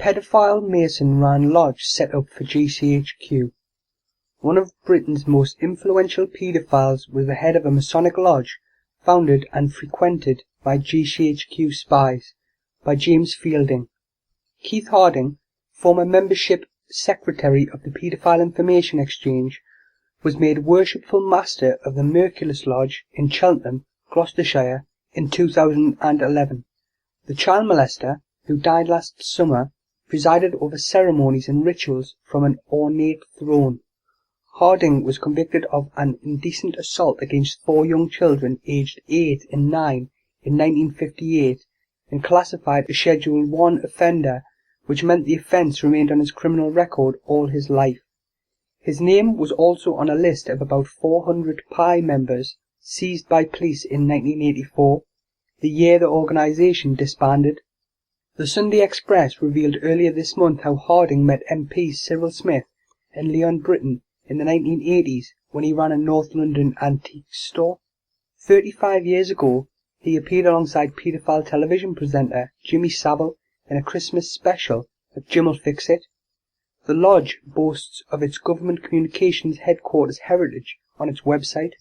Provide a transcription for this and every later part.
Paedophile Mason-run lodge set up for GCHQ. One of Britain's most influential paedophiles was the head of a Masonic lodge founded and frequented by GCHQ spies, by James Fielding. Keith Harding, former membership secretary of the Paedophile Information Exchange, was made Worshipful Master of the Mercurius Lodge in Cheltenham, Gloucestershire, in 2011. The child molester, who died last summer, presided over ceremonies and rituals from an ornate throne. Harding was convicted of an indecent assault against 4 young children aged 8 and 9 in 1958 and classified as Schedule 1 offender, which meant the offence remained on his criminal record all his life. His name was also on a list of about 400 PI members seized by police in 1984, the year the organisation disbanded. The Sunday Express revealed earlier this month how Harding met MPs Cyril Smith and Leon Britton in the 1980s when he ran a North London antique store. 35 years ago, he appeared alongside paedophile television presenter Jimmy Savile in a Christmas special of Jim'll Fix It. The lodge boasts of its government communications headquarters heritage on its website.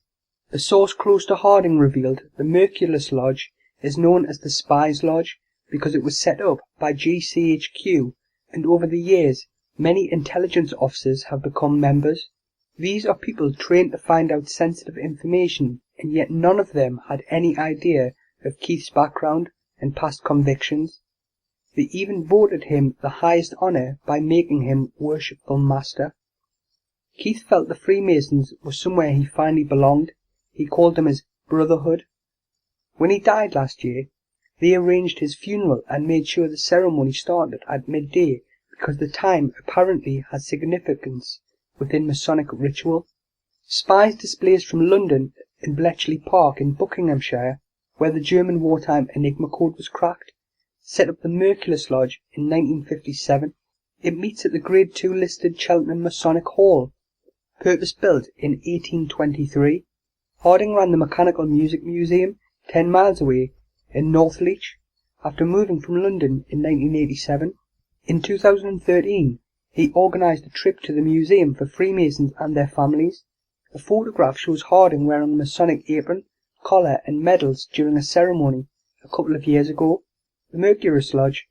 A source close to Harding revealed the Mercurius Lodge is known as the Spies Lodge because it was set up by GCHQ, and over the years many intelligence officers have become members. These are people trained to find out sensitive information, and yet none of them had any idea of Keith's background and past convictions. They even voted him the highest honour by making him Worshipful Master. Keith felt the Freemasons were somewhere he finally belonged. He called them his brotherhood. When he died last year, they arranged his funeral and made sure the ceremony started at midday because the time apparently has significance within Masonic ritual. Spies displaced from London and Bletchley Park in Buckinghamshire, where the German wartime Enigma code was cracked, set up the Mercurius Lodge in 1957. It meets at the Grade 2 listed Cheltenham Masonic Hall, purpose-built in 1823. Harding ran the Mechanical Music Museum 10 miles away in Northleach after moving from London in 1987. In 2013, he organised a trip to the museum for Freemasons and their families. A photograph shows Harding wearing a Masonic apron, collar and medals during a ceremony a couple of years ago. The Mercurius Lodge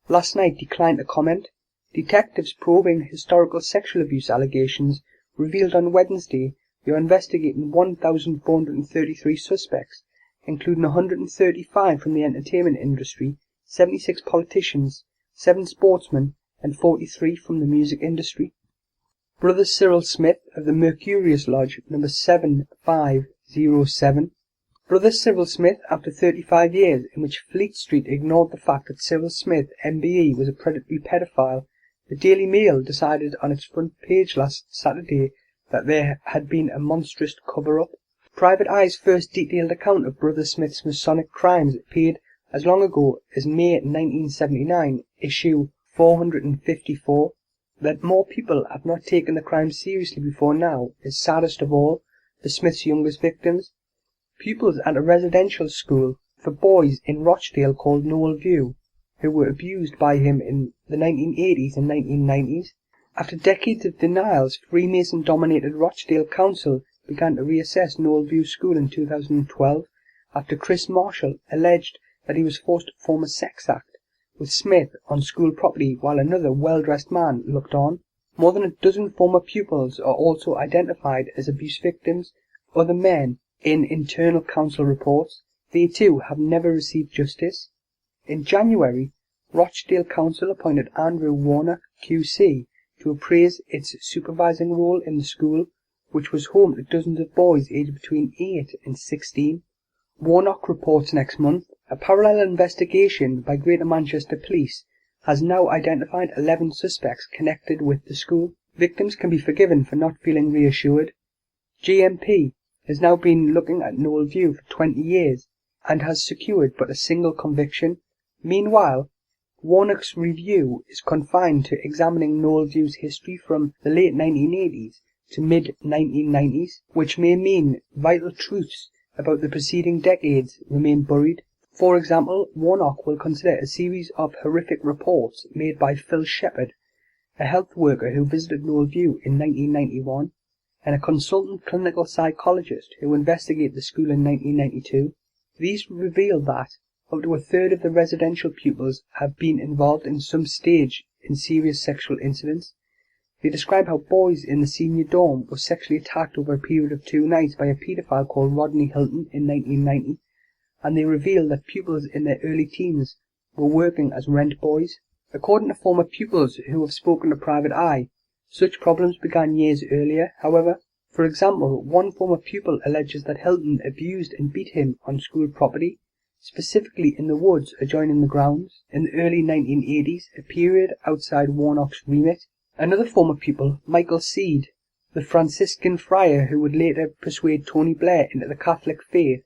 last night declined to comment. Detectives probing historical sexual abuse allegations revealed on Wednesday they are investigating 1,433 suspects, including 135 from the entertainment industry, 76 politicians, 7 sportsmen, and 43 from the music industry. Brother Cyril Smith of the Mercurius Lodge, number 7507. Brother Cyril Smith, after 35 years in which Fleet Street ignored the fact that Cyril Smith, MBE, was a predatory pedophile, the Daily Mail decided on its front page last Saturday that there had been a monstrous cover-up. Private Eye's first detailed account of Brother Smith's Masonic crimes appeared as long ago as May 1979, issue 454. That more people have not taken the crime seriously before now is saddest of all for Smith's youngest victims. Pupils at a residential school for boys in Rochdale called Noel View, who were abused by him in the 1980s and 1990s. After decades of denials, Freemason-dominated Rochdale Council began to reassess Noel View School in 2012 after Chris Marshall alleged that he was forced to perform a sex act with Smith on school property while another well-dressed man looked on. More than a dozen former pupils are also identified as abuse victims, other men, in internal council reports. They too have never received justice. In January, Rochdale Council appointed Andrew Warnock, QC, to appraise its supervising role in the school, which was home to dozens of boys aged between 8 and 16. Warnock reports next month. A parallel investigation by Greater Manchester Police has now identified 11 suspects connected with the school. Victims can be forgiven for not feeling reassured. GMP has now been looking at Noel View for 20 years and has secured but a single conviction. Meanwhile, Warnock's review is confined to examining Noel View's history from the late 1980s to mid-1990s, which may mean vital truths about the preceding decades remain buried. For example, Warnock will consider a series of horrific reports made by Phil Shepherd, a health worker who visited Knoll View in 1991, and a consultant clinical psychologist who investigated the school in 1992. These reveal that up to a third of the residential pupils have been involved in some stage in serious sexual incidents. They describe how boys in the senior dorm were sexually attacked over a period of 2 nights by a paedophile called Rodney Hilton in 1990, and they reveal that pupils in their early teens were working as rent boys. According to former pupils who have spoken to Private Eye, such problems began years earlier, however. For example, one former pupil alleges that Hilton abused and beat him on school property, specifically in the woods adjoining the grounds, in the early 1980s, a period outside Warnock's remit. Another former pupil, Michael Seed, the Franciscan friar who would later persuade Tony Blair into the Catholic faith,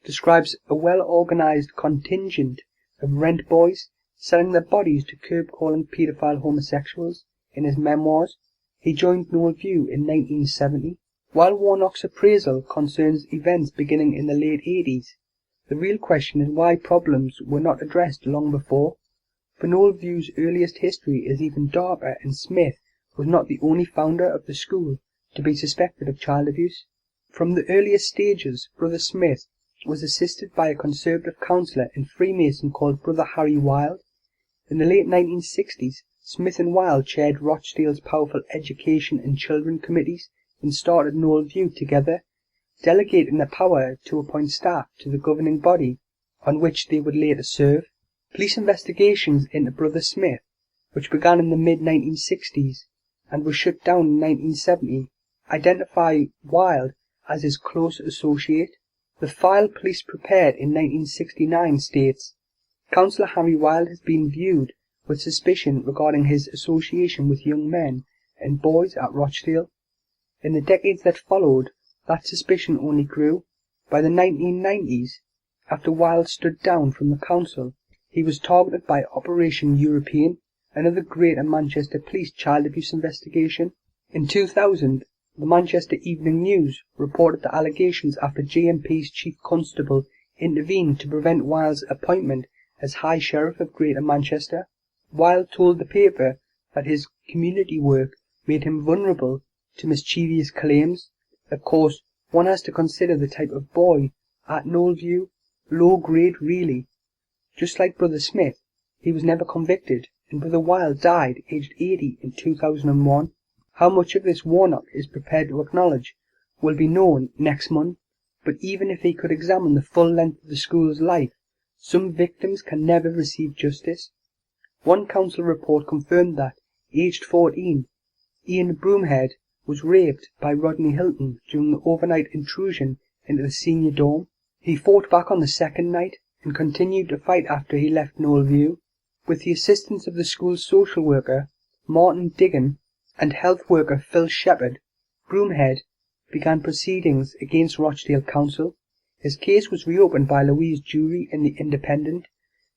describes a well-organized contingent of rent boys selling their bodies to curb-calling paedophile homosexuals in his memoirs. He joined Knoll View in 1970. While Warnock's appraisal concerns events beginning in the late 80s, the real question is why problems were not addressed long before. For Knoll View's earliest history is even darker, and Smith was not the only founder of the school to be suspected of child abuse. From the earliest stages, Brother Smith was assisted by a conservative counsellor and Freemason called Brother Harry Wilde. In the late 1960s, Smith and Wilde chaired Rochdale's powerful education and children committees and started Knoll View together, delegating the power to appoint staff to the governing body on which they would later serve. Police investigations into Brother Smith, which began in the mid-1960s and was shut down in 1970, identify Wilde as his close associate. The file police prepared in 1969 states, Councillor Harry Wilde has been viewed with suspicion regarding his association with young men and boys at Rochdale. In the decades that followed, that suspicion only grew. By the 1990s, after Wilde stood down from the council, he was targeted by Operation European, another Greater Manchester Police child abuse investigation. In 2000, the Manchester Evening News reported the allegations after JMP's Chief Constable intervened to prevent Wilde's appointment as High Sheriff of Greater Manchester. Wilde told the paper that his community work made him vulnerable to mischievous claims. Of course, one has to consider the type of boy at Knoll View, low grade really. Just like Brother Smith, he was never convicted, and Brother Wilde died aged 80 in 2001. How much of this Warnock is prepared to acknowledge will be known next month, but even if he could examine the full length of the school's life, some victims can never receive justice. One council report confirmed that, aged 14, Ian Broomhead was raped by Rodney Hilton during the overnight intrusion into the senior dorm. He fought back on the second night and continued to fight after he left Knoll View. With the assistance of the school's social worker, Martin Diggin, and health worker Phil Shepherd, Broomhead began proceedings against Rochdale Council. His case was reopened by Louise Jury in The Independent.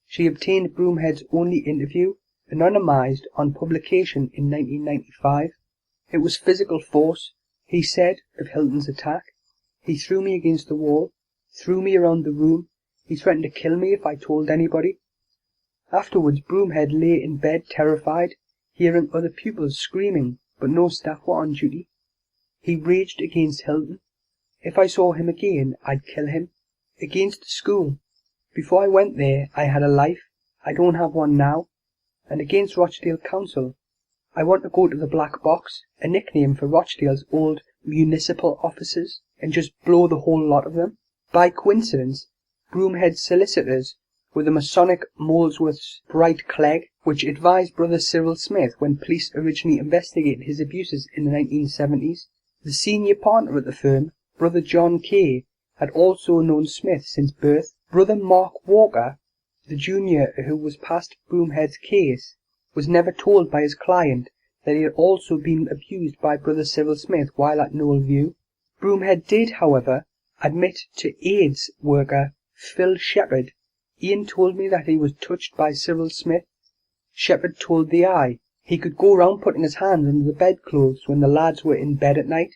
She obtained Broomhead's only interview, anonymised, on publication in 1995. It was physical force, he said of Hilton's attack. He threw me against the wall, threw me around the room. He threatened to kill me if I told anybody. Afterwards, Broomhead lay in bed terrified, hearing other pupils screaming, but no staff were on duty. He raged against Hilton. If I saw him again, I'd kill him. Against the school. Before I went there, I had a life. I don't have one now. And against Rochdale Council. I want to go to the Black Box, a nickname for Rochdale's old municipal officers, and just blow the whole lot of them. By coincidence, Broomhead's solicitors were the Masonic Molesworth's Bright Clegg, which advised Brother Cyril Smith when police originally investigated his abuses in the 1970s. The senior partner at the firm, Brother John Kay, had also known Smith since birth. Brother Mark Walker, the junior who was past Broomhead's case, was never told by his client that he had also been abused by Brother Cyril Smith while at Knoll View. Broomhead did, however, admit to AIDS worker Phil Shepherd. Ian told me that he was touched by Cyril Smith. Shepherd told the Eye he could go round putting his hands under the bedclothes when the lads were in bed at night.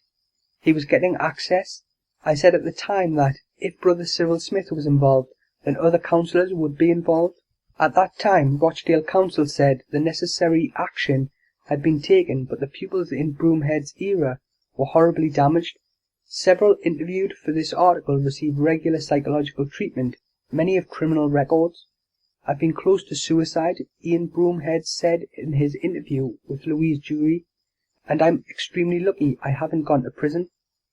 He was getting access. I said at the time that, if Brother Cyril Smith was involved, then other councillors would be involved. At that time, Rochdale Council said the necessary action had been taken, but the pupils in Broomhead's era were horribly damaged. Several interviewed for this article received regular psychological treatment, many have criminal records. I've been close to suicide, Ian Broomhead said in his interview with Louise Jury, and I'm extremely lucky I haven't gone to prison.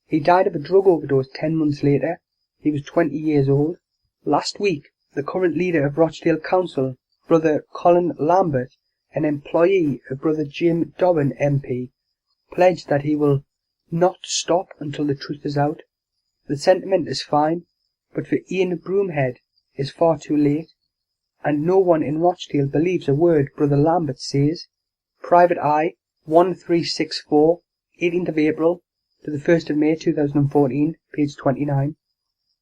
He died of a drug overdose 10 months later. He was 20 years old. Last week, the current leader of Rochdale Council, Brother Colin Lambert, an employee of Brother Jim Dobbin MP, pledged that he will not stop until the truth is out. The sentiment is fine, but for Ian Broomhead is far too late, and no one in Rochdale believes a word Brother Lambert says. Private Eye, 1364, 18th of April to the 1st of May 2014, page 29.